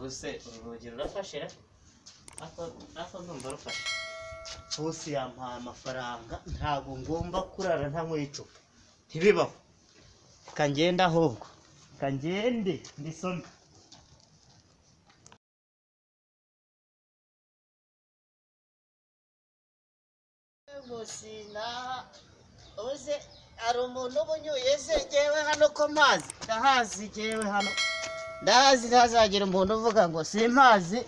ubuse urugi rurafashe ako ndumva rufashe bose yampaye amafaranga ntago ngomba kurara ntanyweye icupa ntibibaho kangenda ahubwo kangende ndisome musina uze ari umuntu ubunyuye se jewe hano ko mazi ndahazi jewe hano ndahazi ntazagira umuntu uvuga ngo simpazi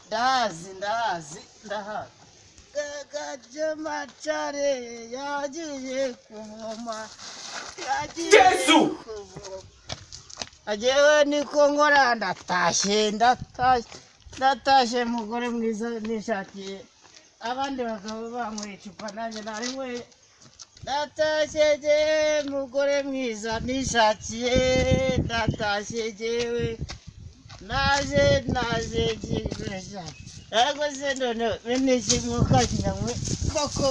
ndahazi gagaje macare yagiye kuvoma Yesu ajewe niko nkora ndatashe mugore mwiza nishakiye abandi bagabo banyweye icupa nanjye narimwe ndatashe je mugore mwiza nishakiye ndatashe jewe naje jibesha ego se none benisi mukakinyamwe koko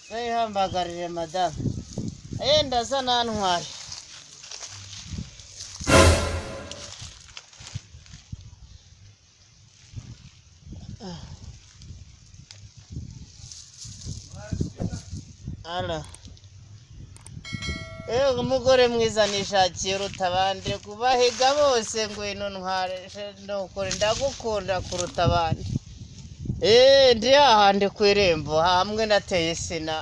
bayhambagarire madame ndaza nantware ala umugore mwiza nishakiye urutabandi kubahiga bose ngwino ntware ndokore ndagukunda kuruta abandi ndi ahandi kwirembo hamwe nateye sina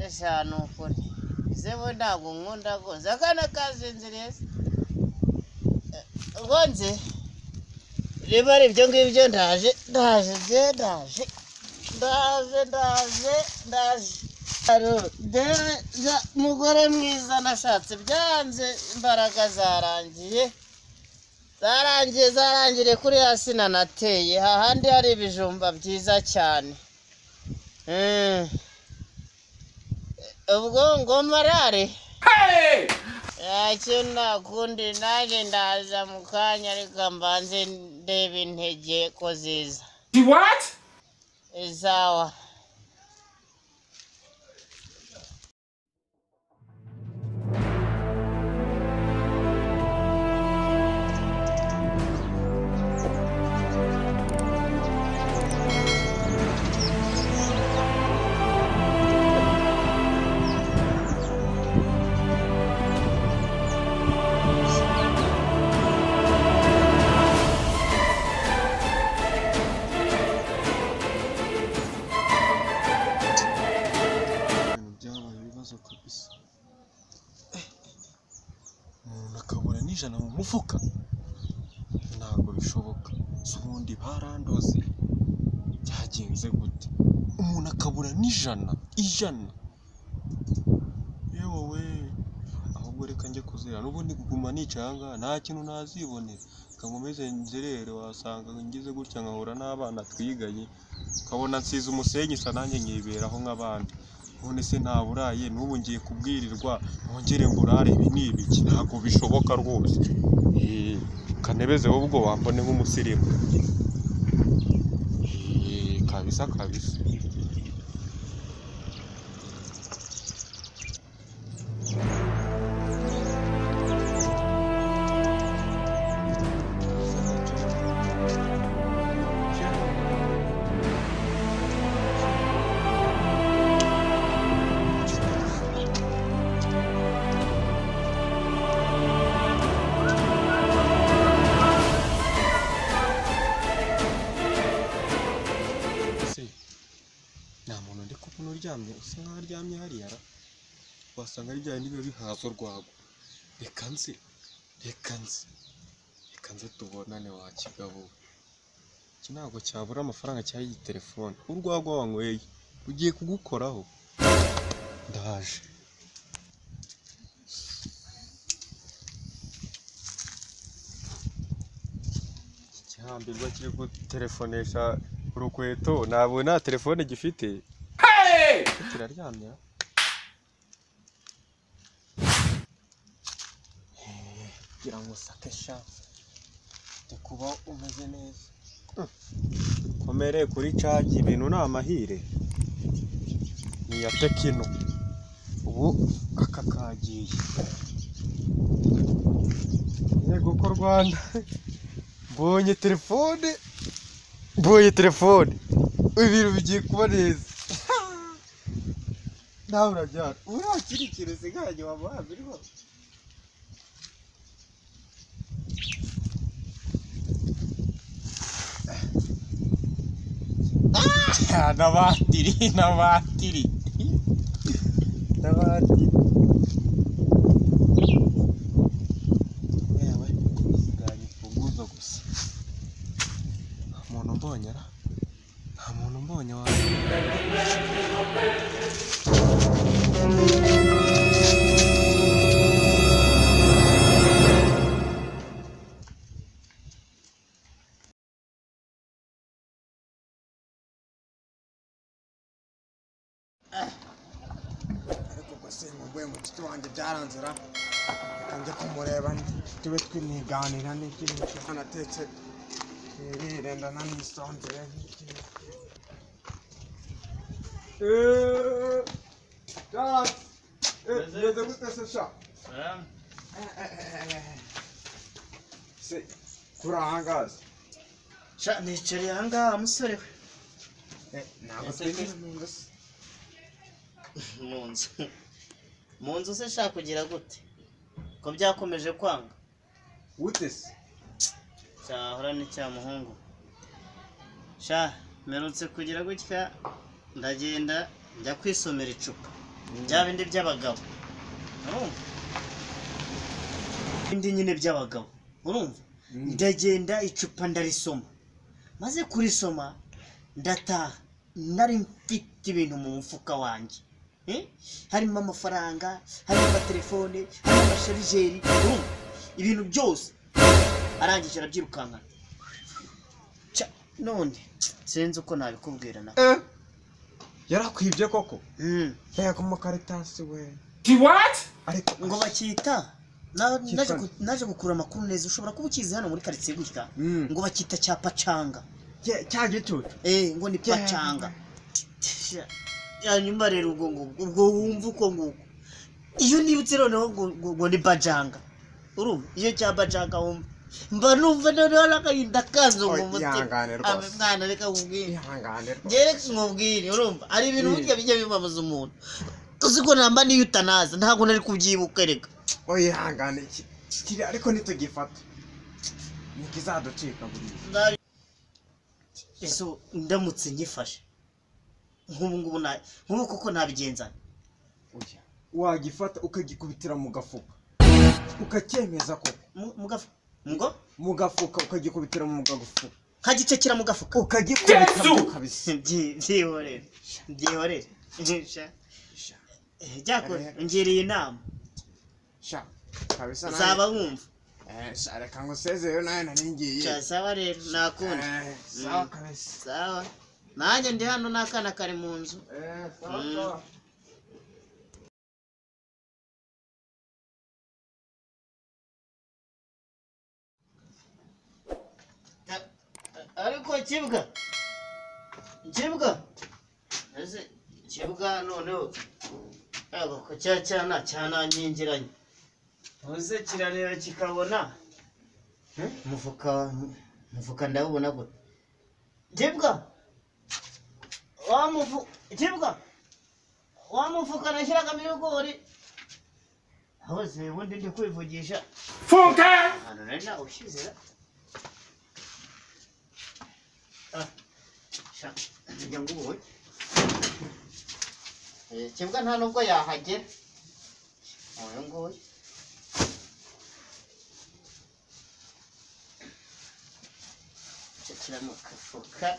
eshanu ukuri zebo ndago nkunda goza kana kazinziriye gonze riba ari ibyo ngibyo ndaje mugore mwiza nashatse byanze imbaraga zarangire kuri hasi nanateye hahandi hari ibijumba byiza cyane ubwo ngo marare icyo nakundi nanjye ndaza mu kanya ariko mbanze ndebe intege ko ziza izawa nakabura n'ijana mu mufuka ntabwo bishoboka ubundi barandoze byagenze gute umuntu akabura n'ijana yewe ahubwo reka njye kuzera n'ubundi kuguma nicanga nta kintu nazibonera kankomeze nzerere wasanga ngize gutya nkahura n'abana twiganye kabona nsize umusenyi sa nanjye nkiberaho nk'abandi none se ntaburaye n'ubu ngiye kubwirirwa nongere mburare ibi n'ibiki ntabwo bishoboka rwose kanebeze ubwo wambone nk'umusirimu kabisa uryamye usa nkaho aryamye hariya wasanga ari bya niba bihaza urwago reka nze tubonane wa kigabo iki ntabwo cyabura amafaranga cyari telefone urwago wanyweye ugiye kugukoraho ndaje ikihambirwa kiri gutelefonesha urukweto ntabwo nta telefone gifite kiraryamye kugira ngo sakesha kuba umeze neza komere kuri cagi ibintu ni amahire ni ya Tekino ubu aka kagiye yego ko Rwanda mbonye telefone ibintu bigiye kuba neza nawe urabyara urakiri ikintu usigaye wamuha biriho n'abatiri yewe usigaye imfunguzo gusa nta muntu mbonye wawe ariko gusa ngomba mu giti wanjye byaranzira njya kumureba tube twiniganira n'ikintu cy'anatetse irenda nanisonzere meze gute se sha se kurangaza sha nicariye ahangaha musore we ntabwo twinjira mu nzu mu nzu se shaka kugira gute ko byakomeje kwanga gute se cyahora n'icya muhungu sha merutse kugira gutya ndagenda njya kwisomera icupa bya bindi by'abagabo urumva bindi nyine by'abagabo urumva ndagenda icupa ndarisoma maze kurisoma ndataha nari mfite ibintu mu mufuka wanjye harimo amafaranga harimo amatelefone harimo amasharijeri ibintu byose arangije arabyirukankana none sinzi uko nabikubwira na yarakwibye koko yego mukaritasi we ariko ngo bakita naje gukura amakuru neza ushobora kuba ukizi hano muri karitsiye gutya ngo bakita cya pacanga cya gicucu ngo ni pacanga hanyuma rero ubwo wumva uko nguko iyo nibutse noneho ngo ni bajanga urumva iyo cya bajanga wumva mba numva noneho n'agahinda kanzu mu mutima mwana reka nkubwire nkubwire urumva ari ibintu burya bijya bibabaza umuntu uzi ko namba niyo utanaza ntabwo nari kubyibuka reka ihangane kiri ariko nitugifata ntikizaducika buriya eso ndamutse ngifashe nk'ubu koko nabigenzana wagifata ukagikubitira mu gafuka ukacyemeza ko mu gafuka ukagikubitira mu gafuka nkagicekera mu gafuka ukagikubita kabisa byihorere byakora ngiriye inama kabisa zaba wumva reka ngo usezeyo nawe nari ngiye sawa rero nakunda sawa kabisa sawa nanjye ndi hano n'akana kari mu nzu ariko kibwa noneho yego ko cyana cyananyingiranye uze kirareba kikabona mufuka ndabona gute wa mufuka nashyiragamo ibigori hose ubundi ndi kwivugisha funka hano nari nawushyizera njya ngubuye kibwa nta nubwo yahagera uyu nguyu cekira mu gafuka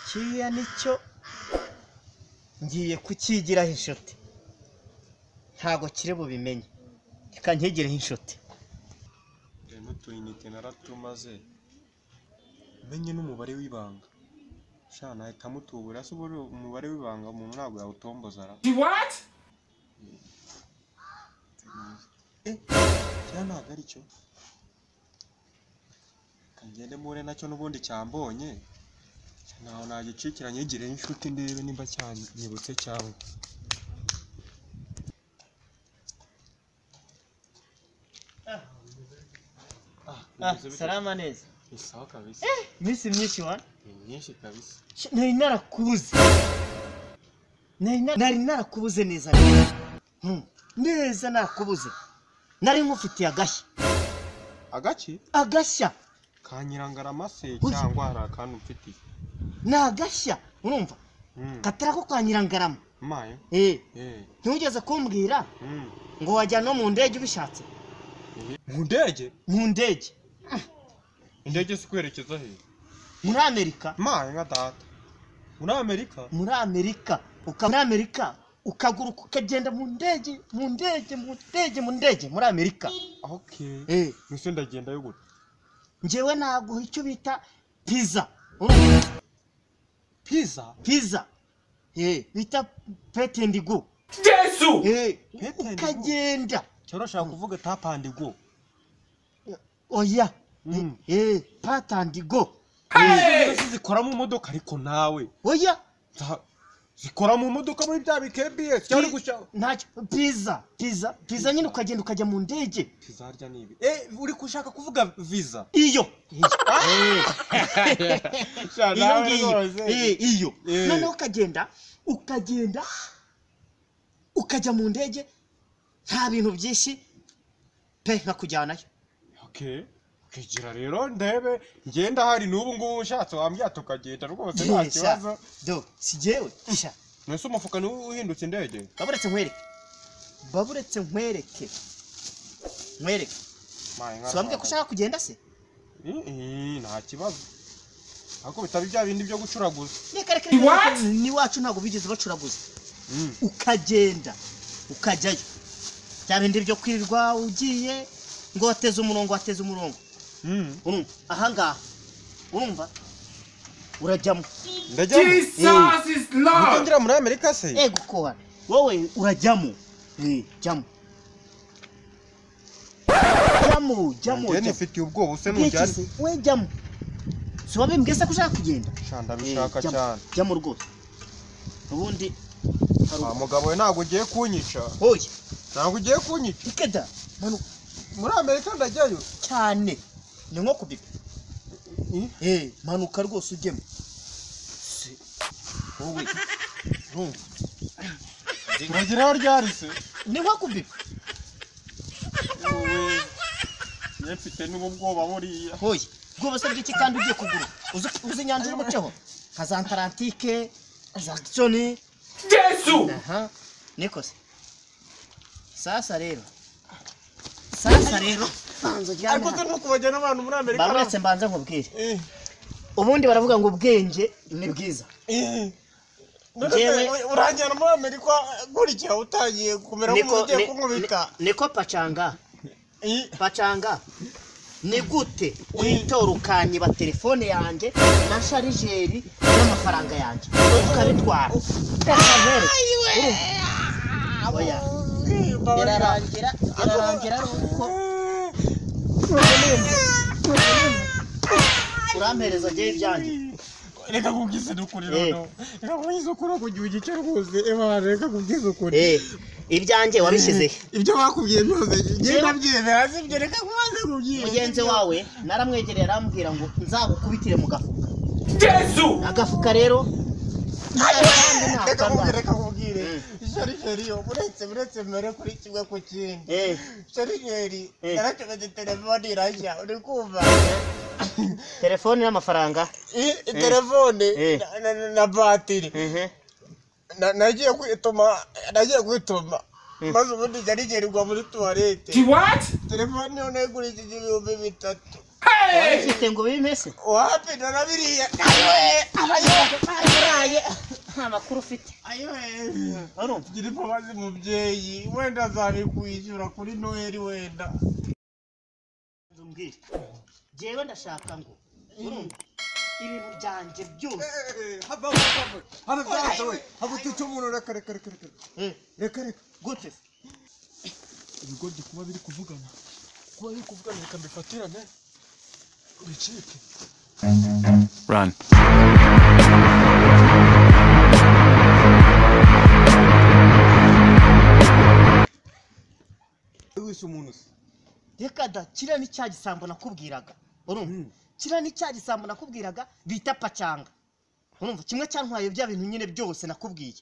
kiriya nicyo ngiye kukigiraho inshuti ntago kiri bubimenye reka nkigireho inshuti n'utuyinite naratumaze menye n'umubare w'ibanga sha nahita mutubura se ubure umubare w'ibanga umuntu ntabwo yawutomboza ra what cya ntabwo ari cyo kangende mure nacyo n'ubundi cyambonye naho nagicikira nyegereye inshuti ndebe nimba cyane nibutse cyangwa salama neza. Isawa kabisa. Misi myinshi wana? Myinshi kabisa. Nari narakubuze. Nari narakubuze neza neza. Neza nakubuze. Nari nkufitiye agashya. Agaki? Agashya. Kanyirangarama se cyangwa hari akantu mfitiye? Ni agashya. Urumva? Katara ko kanyirangarama. Maye? Ntugeze kumbwira ngo wajya no mu ndege ubishatse. Mu ndege? Mu ndege. Indege si kwerekeza he? Muri Amerika. Maye nka data. Muri Amerika? Muri Amerika. Muri Amerika ukaguruka ukagenda mu ndege muri Amerika. Okay. Nise ndagenda yo gute? Njewe naguha icyo bita pizza. Pizza. Bita pet and go. Yesu! Ukagenda. Cyoro shaka kuvuga tap and go. Oya. Pat and go. Zikora mu modoka ariko nawe. Oya. Zikora mu modoka muri bya BKBS cyari gushaka. Ntacyo pizza nyine ukagenda ukajya mu ndege. Pizza harya nibi. Uri kushaka kuvuga visa. Iyo. Iyo. None ukajya mu ndege nta bintu byinshi pe nkakujyanayo. Okay. Kigira rero ndebe ngenda hari n'ubu ngubu ushatse wambya tukagenda rwose nta kibazo. Do sijewe isha. Nese umufuka ni uhindutse indege. Baburetse nkwereke. Swambye kushaka kugenda se? Nta kibazo. Ako bitari bya bindi byo gucuraguza. Ni wacu ntago bigeze bacuraguza. Ukagenda ukajyayo. Bya bindi byo kwirirwa ugiye ngo wateze umurongo. Ahangaha urumva urajyamo. Jesus is Lord. Ngira muri Amerika se? Gukoha wowe urajyamo. Jyamo. Ngene mfitiye ubwoba use nujyane. We jyamo. So wabimbwese ko ushaka kugenda? Shanda bishaka cyane. Jyamo rwose. Ubundi mugabo we ntago ugiye kunyica. Oya. Ntago ugiye kunyica. Ikeda. Muri Amerika ndajyayo cyane. Ni nko kubiba. Manuka rwose ujyemo. Wowe. Urageraho ryari se? Ni nko kubiba. Wowe. Yefite n'ubwoba buriya. Hoye. Ubwo basa bw'iki kandi ugiye kugura. Uzi inyanja y'umuceho. Kaza Atlantique, za Johnny. Yesu! Nikose. Sasa rero. Ariko se nukubajyana abantu muri Amerika. Baretse mbanza nkubwire. Ubundi baravuga ngo ubwenge ni bwiza. Njewe urajyana muri Amerika gurikira utagiye kumera nk'ugiye kunkubita. Niko pacanga. Ni gute witora ukanyiba telefone yanjye na sharijeri n'amafaranga yanjye ukabitwara. Oya. Yararangira uko urampereza giye ibyanjye. Reka kubwiza dukuri rero. Reka kubwiza ukuri kugiye igice rwose. Reka kubwiza ukuri. Ibyanjye wabishyize. Ibyo bakubwiye byose ngiye nabyemera sibyo reka kubanza kubwiye. Mugenzi wawe naramwegereye arambwira ngo nzagukubitire mu gafuka. Yesu! Agafuka rero reka kubwire. Sharijeri yo uretse mere kuri kimwe ku kindi. Sharijeri yaracometse telefone irashya uri kumva. Telefone n'amafaranga. Telefone na batiri. Nagiye kwituma maze ubundi jarigerwa muri toilette. What? Telefone yo nayigurishije 3,000. Wabifite ngo bimese? Wapi narabiriye. Abaye amakuru ufite. Urumva gira ipabazi mubyeyi wenda azabikwishyura kuri Noheli wenda. Nzumbwire. Jewe ndashaka ngo urumva ibintu byanje byose. Haba tutumuro reka. Reka. Gute? Ibigoryi kuba biri kuvugana reka mbifatirane. Uricike. Run. wishe umuntu se reka da kiriya ni cya gisambo nakubwiraga urumva kiriya ni cya gisambo nakubwiraga bita pacanga urumva kimwe cyantwaye bya bintu nyine byose nakubwiye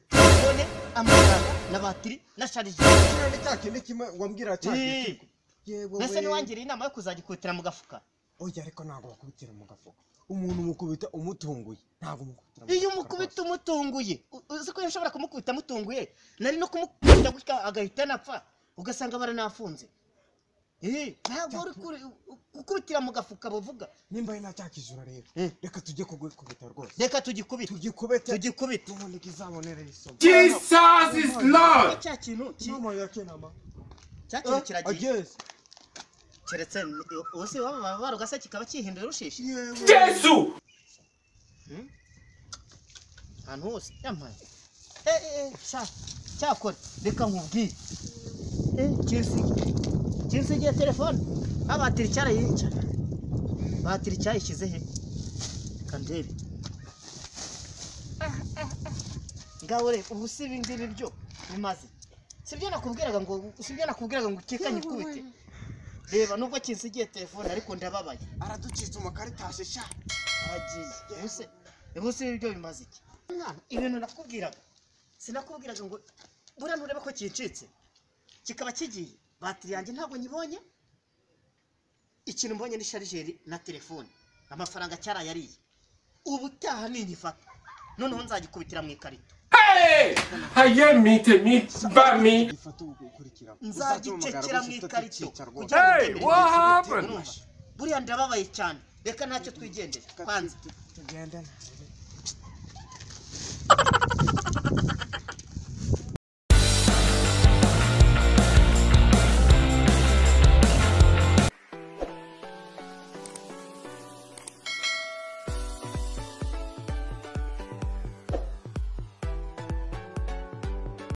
telefone amafaranga na batiri na sharije kiriya ni cya kindi kimwe wambwira cyane yego mbese niwangiriye inama yo kuzagikubitira mu gafuka oya ariko ntabwo bakubitira mu gafuka umuntu mukubita umutunguye ntabwo mukubitira iyo umukubita umutunguye uzi ko yashobora kumukubita amutunguye nari no kumukubita gutya agahita anapfa ugasanga baranafunze ntabwo uri gukubitira mu gafuka bavuga nimba ari nacyakijura rero reka tujye kugikubita rwose reka tugikubite ubundi kizabonere isomo Jesus is Lord. cya kintu mama yakenama cya kintu kiragiye ageze keretse ubusi waba barugasa kikaba kihinduye rushishi Jesus. ahantu hose yamaye cyakora reka nkubwire kinsigiye telefone abatiri cyarayica batiri cyayishyize he kandebe ngaho reba ubu si ibi ngibi byo bimaze sibyo nakubwiraga ngo ukekanye ikubite reba nubwo kinsigiye telefone ariko ndababaye araducitse umukaritashe sha aragiye ubu si ibyo bimaze iki ibintu nakubwiraga sinakubwiraga ngo buriya nturebe ko kincitse kikaba kigiye batiri yanjye ntabwo nyibonye ikintu mbonye ni sharijeri na telefone amafaranga cyarayariye ubutaha ninyifata noneho nzagikubitira mu ikarito Haye mite bami. nzagicekera mu ikarito Hey, what happened? buriya ndababaye cyane reka ntacyo twigendere kwanza tugende